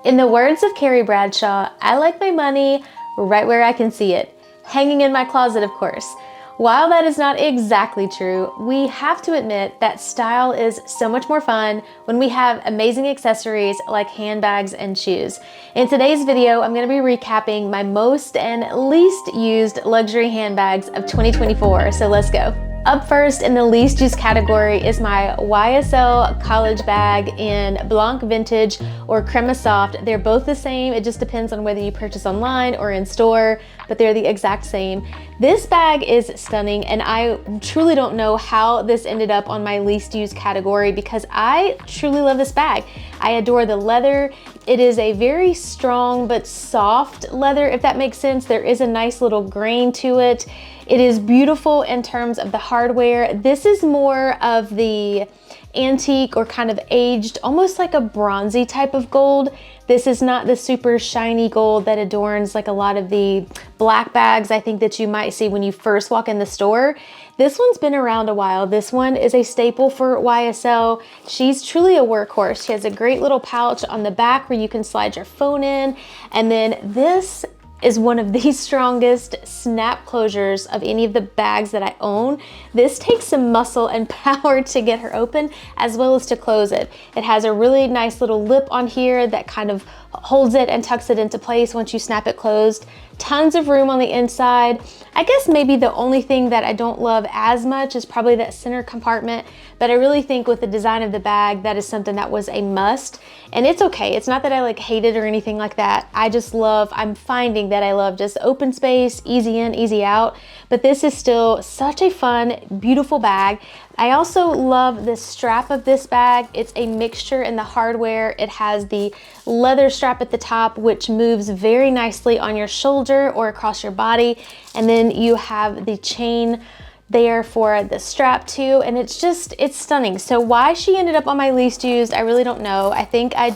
In the words of Carrie Bradshaw, I like my money right where I can see it. Hanging in my closet, of course. While that is not exactly true, we have to admit that style is so much more fun when we have amazing accessories like handbags and shoes. In today's video, I'm going to be recapping my most and least used luxury handbags of 2024, so let's go. Up first in the least used category is my YSL college bag in Blanc Vintage or Crema Soft. They're both the same. It just depends on whether you purchase online or in store, but they're the exact same. This bag is stunning, and I truly don't know how this ended up on my least used category because I truly love this bag. I adore the leather. It is a very strong but soft leather, if that makes sense. There is a nice little grain to it. It is beautiful in terms of the hardware. This is more of the antique or kind of aged, almost like a bronzy type of gold. This is not the super shiny gold that adorns like a lot of the black bags I think that you might see when you first walk in the store. This one's been around a while. This one is a staple for YSL. She's truly a workhorse. She has a great little pouch on the back where you can slide your phone in. And then this is one of the strongest snap closures of any of the bags that I own. This takes some muscle and power to get her open as well as to close it. It has a really nice little lip on here that kind of holds it and tucks it into place once you snap it closed. Tons of room on the inside. I guess maybe the only thing that I don't love as much is probably that center compartment, but I really think with the design of the bag, that is something that was a must. And it's okay. It's not that I like hate it or anything like that. I'm finding that I love just open space, easy in, easy out. But this is still such a fun, beautiful bag. I also love the strap of this bag. It's a mixture in the hardware. It has the leather strap at the top, which moves very nicely on your shoulder or across your body. And then you have the chain there for the strap too. And it's stunning. So why she ended up on my least used, I really don't know. I think I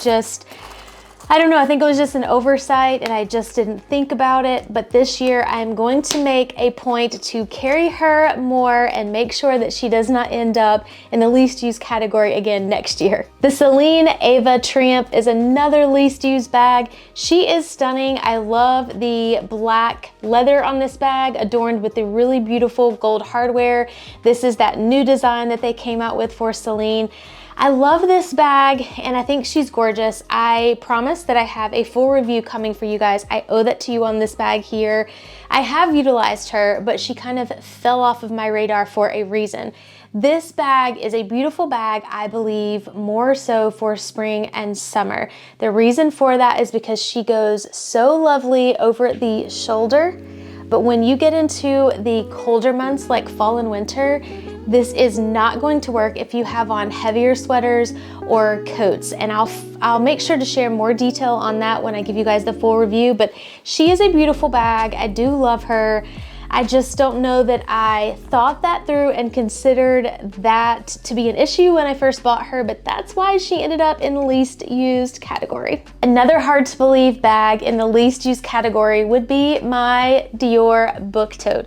think it was just an oversight and I just didn't think about it. But this year I'm going to make a point to carry her more and make sure that she does not end up in the least used category again next year. The Celine Ava Triumph is another least used bag. She is stunning. I love the black leather on this bag adorned with the really beautiful gold hardware. This is that new design that they came out with for Celine. I love this bag and I think she's gorgeous. I promise that I have a full review coming for you guys. I owe that to you on this bag here. I have utilized her, but she kind of fell off of my radar for a reason. This bag is a beautiful bag, I believe, more so for spring and summer. The reason for that is because she goes so lovely over the shoulder, but when you get into the colder months like fall and winter, this is not going to work if you have on heavier sweaters or coats. And I'll make sure to share more detail on that when I give you guys the full review, but she is a beautiful bag. I do love her. I just don't know that I thought that through and considered that to be an issue when I first bought her, but that's why she ended up in the least used category. Another hard to believe bag in the least used category would be my Dior book tote.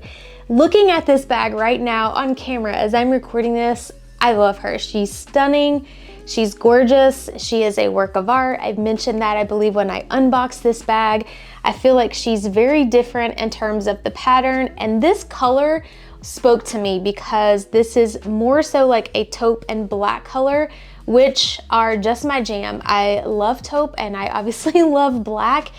Looking at this bag right now on camera as I'm recording this, I love her. She's stunning. She's gorgeous. She is a work of art. I've mentioned that, I believe, when I unboxed this bag. I feel like she's very different in terms of the pattern, and this color spoke to me because this is more so like a taupe and black color, which are just my jam. I love taupe and I obviously love black.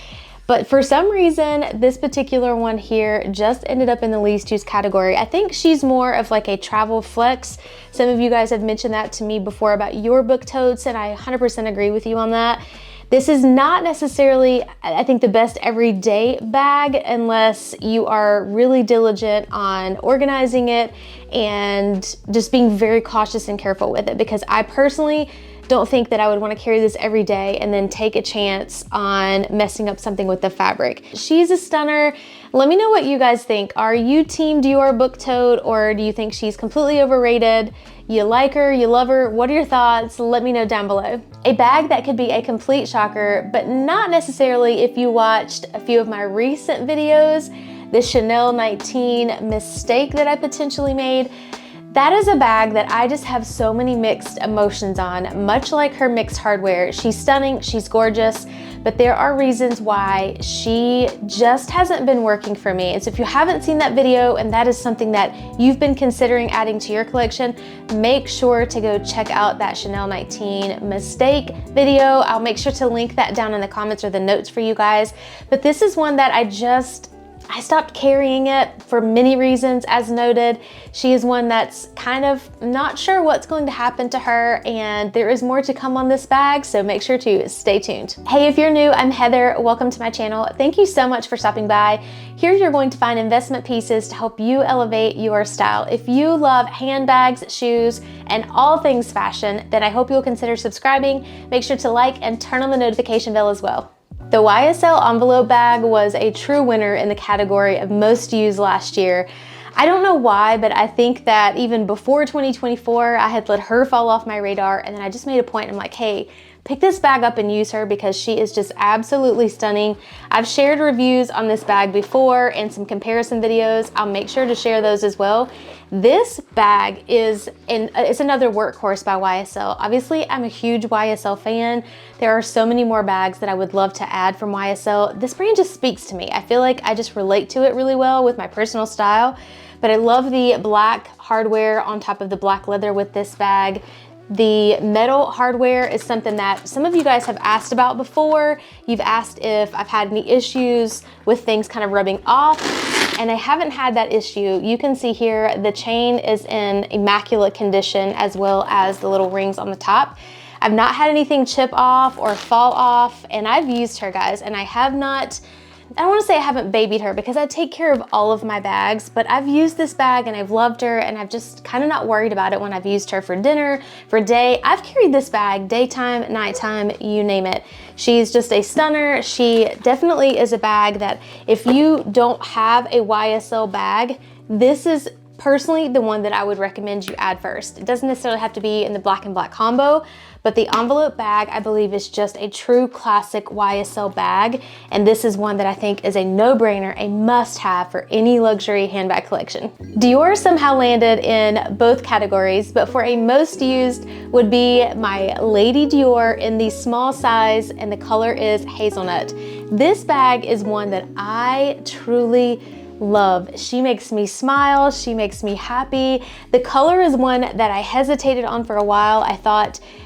But for some reason, this particular one here just ended up in the least used category. I think she's more of like a travel flex. Some of you guys have mentioned that to me before about your book totes, and I 100% agree with you on that. This is not necessarily, I think, the best everyday bag unless you are really diligent on organizing it and just being very cautious and careful with it, because I personally don't think that I would want to carry this every day and then take a chance on messing up something with the fabric. She's a stunner. Let me know what you guys think. Are you team Dior book tote, or do you think she's completely overrated? You like her, you love her, what are your thoughts? Let me know down below. A bag that could be a complete shocker, but not necessarily if you watched a few of my recent videos, the Chanel 19 mistake that I potentially made. That is a bag that I just have so many mixed emotions on, much like her mixed hardware. She's stunning, she's gorgeous, but there are reasons why she just hasn't been working for me. And so if you haven't seen that video and that is something that you've been considering adding to your collection, make sure to go check out that Chanel 19 mistake video. I'll make sure to link that down in the comments or the notes for you guys. But this is one that I stopped carrying it for many reasons, as noted. She is one that's kind of not sure what's going to happen to her, and there is more to come on this bag, so make sure to stay tuned. Hey, if you're new, I'm Heather. Welcome to my channel. Thank you so much for stopping by. Here you're going to find investment pieces to help you elevate your style. If you love handbags, shoes, and all things fashion, then I hope you'll consider subscribing. Make sure to like and turn on the notification bell as well. The YSL envelope bag was a true winner in the category of most used last year. I don't know why, but I think that even before 2024, I had let her fall off my radar, and then I just made a point. I'm like, hey, pick this bag up and use her because she is just absolutely stunning. I've shared reviews on this bag before and some comparison videos. I'll make sure to share those as well. This bag is it's another workhorse by YSL. Obviously, I'm a huge YSL fan. There are so many more bags that I would love to add from YSL. This brand just speaks to me. I feel like I just relate to it really well with my personal style. But I love the black hardware on top of the black leather with this bag. The metal hardware is something that some of you guys have asked about before. You've asked if I've had any issues with things kind of rubbing off, and I haven't had that issue. You can see here the chain is in immaculate condition, as well as the little rings on the top. I've not had anything chip off or fall off, and I've used her, guys, and I don't want to say I haven't babied her because I take care of all of my bags, but I've used this bag and I've loved her, and I've just kind of not worried about it when I've used her for dinner, for day. I've carried this bag daytime, nighttime, you name it. She's just a stunner. She definitely is a bag that if you don't have a YSL bag, this is personally the one that I would recommend you add first. It doesn't necessarily have to be in the black and black combo, but the envelope bag, I believe, is just a true classic YSL bag. And this is one that I think is a no-brainer, a must-have for any luxury handbag collection. Dior somehow landed in both categories, but for a most used would be my Lady Dior in the small size, and the color is hazelnut. This bag is one that I truly love. She makes me smile. She makes me happy. The color is one that I hesitated on for a while.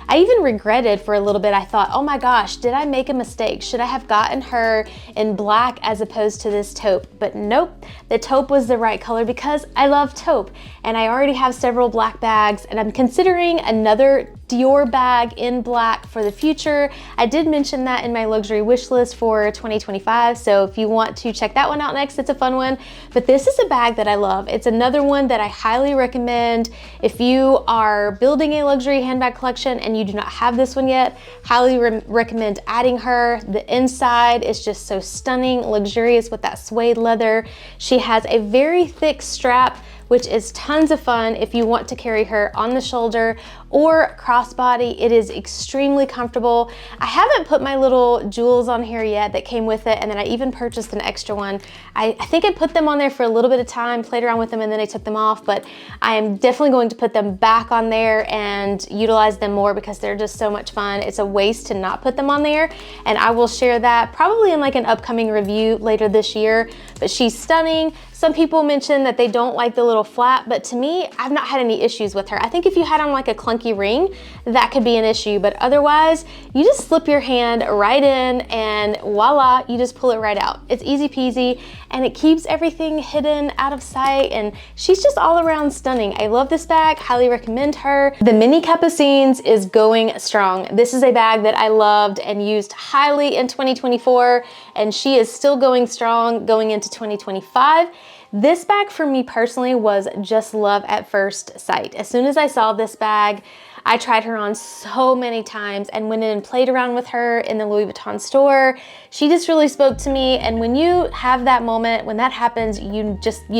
I even regretted for a little bit. I thought, oh my gosh, did I make a mistake? Should I have gotten her in black as opposed to this taupe? But nope, the taupe was the right color because I love taupe, and I already have several black bags, and I'm considering another Dior bag in black for the future. I did mention that in my luxury wish list for 2025, so if you want to check that one out next, it's a fun one. But this is a bag that I love. It's another one that I highly recommend. If you are building a luxury handbag collection and you do not have this one yet, highly recommend adding her. The inside is just so stunning, luxurious with that suede leather. She has a very thick strap, which is tons of fun if you want to carry her on the shoulder or crossbody. It is extremely comfortable. I haven't put my little jewels on here yet that came with it, and then I even purchased an extra one. I think I put them on there for a little bit of time, played around with them, and then I took them off, but I am definitely going to put them back on there and utilize them more because they're just so much fun. It's a waste to not put them on there, and I will share that probably in like an upcoming review later this year. But she's stunning. Some people mention that they don't like the little flap, but to me, I've not had any issues with her. I think if you had on like a clunky ring, that could be an issue, but otherwise, you just slip your hand right in and voila, you just pull it right out. It's easy peasy, and it keeps everything hidden out of sight, and she's just all around stunning. I love this bag, highly recommend her. The Mini Capucines is going strong. This is a bag that I loved and used highly in 2024, and she is still going strong going into 2025. This bag for me personally was just love at first sight. As soon as I saw this bag, I tried her on so many times and went in and played around with her in the Louis Vuitton store. She just really spoke to me, and when you have that moment, when that happens, you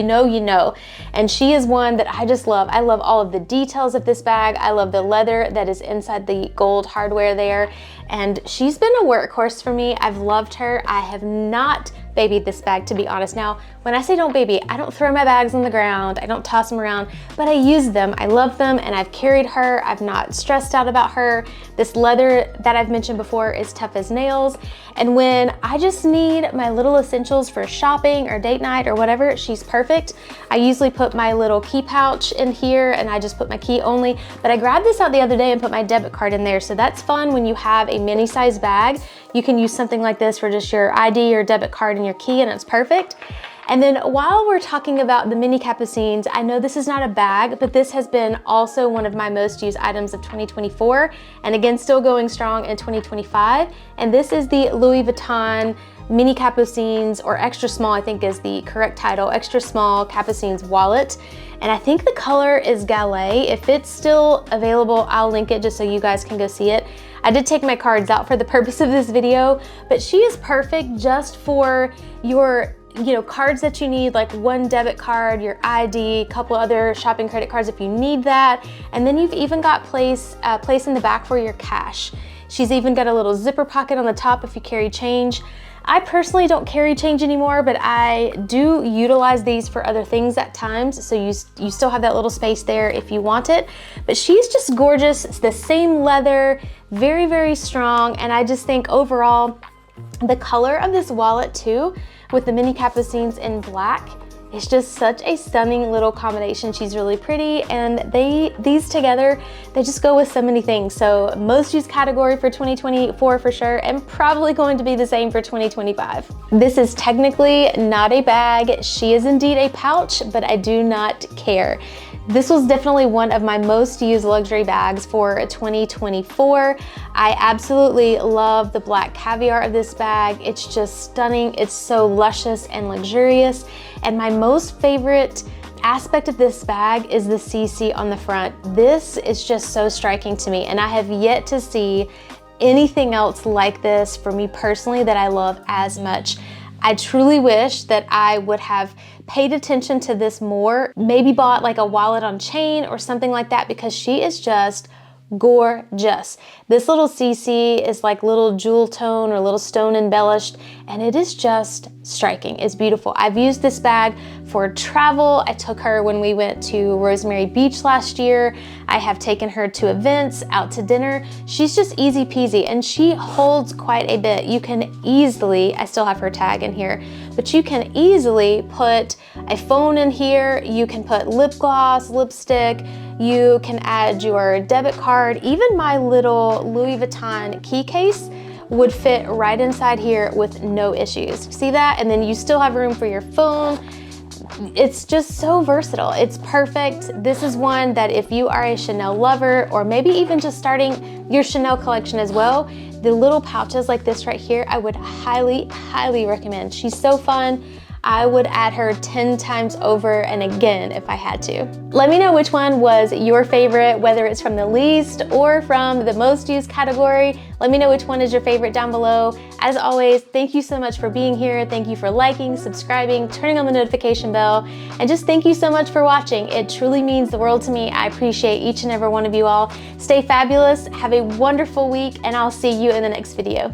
know. And she is one that I just love. I love all of the details of this bag. I love the leather that is inside the gold hardware there, and she's been a workhorse for me. I've loved her. I have not baby this bag, to be honest. Now, when I say don't baby, I don't throw my bags on the ground, I don't toss them around, but I use them, I love them, and I've carried her. I've not stressed out about her. This leather that I've mentioned before is tough as nails, and when I just need my little essentials for shopping or date night or whatever, she's perfect. I usually put my little key pouch in here, and I just put my key only, but I grabbed this out the other day and put my debit card in there, so that's fun when you have a mini size bag. You can use something like this for just your ID or debit card and your key, and it's perfect. And then while we're talking about the mini capucines, I know this is not a bag, but this has been also one of my most used items of 2024, and again, still going strong in 2025. And this is the Louis Vuitton mini capucines, or extra small, I think is the correct title, extra small capucines wallet. And I think the color is Gallet. If it's still available, I'll link it just so you guys can go see it. I did take my cards out for the purpose of this video, but she is perfect just for your cards that you need, like one debit card, your ID, a couple other shopping credit cards if you need that. And then you've even got place in the back for your cash. She's even got a little zipper pocket on the top if you carry change. I personally don't carry change anymore, but I do utilize these for other things at times, so you still have that little space there if you want it. But she's just gorgeous. It's the same leather, very, very strong, and I just think overall, the color of this wallet too, with the mini capucines in black, it's just such a stunning little combination. She's really pretty, and these together, they just go with so many things. So most used category for 2024 for sure, and probably going to be the same for 2025. This is technically not a bag. She is indeed a pouch, but I do not care. This was definitely one of my most used luxury bags for 2024. I absolutely love the black caviar of this bag. It's just stunning. It's so luscious and luxurious. And my most favorite aspect of this bag is the CC on the front. This is just so striking to me, and I have yet to see anything else like this for me personally that I love as much. I truly wish that I would have paid attention to this more, maybe bought like a wallet on chain or something like that, because she is just gorgeous. This little CC is like little jewel tone or little stone embellished, and it is just striking. It's beautiful. I've used this bag for travel. I took her when we went to Rosemary Beach last year. I have taken her to events, out to dinner. She's just easy peasy, and she holds quite a bit. You can easily, I still have her tag in here, but you can easily put a phone in here. You can put lip gloss, lipstick. You can add your debit card. Even my little Louis Vuitton key case would fit right inside here with no issues. See that? And then you still have room for your phone. It's just so versatile. It's perfect. This is one that if you are a Chanel lover, or maybe even just starting your Chanel collection as well, the little pouches like this right here, I would highly, highly recommend. She's so fun. I would add her 10 times over and again if I had to. Let me know which one was your favorite, whether it's from the least or from the most used category. Let me know which one is your favorite down below. As always, thank you so much for being here. Thank you for liking, subscribing, turning on the notification bell, and just thank you so much for watching. It truly means the world to me. I appreciate each and every one of you all. Stay fabulous, have a wonderful week, and I'll see you in the next video.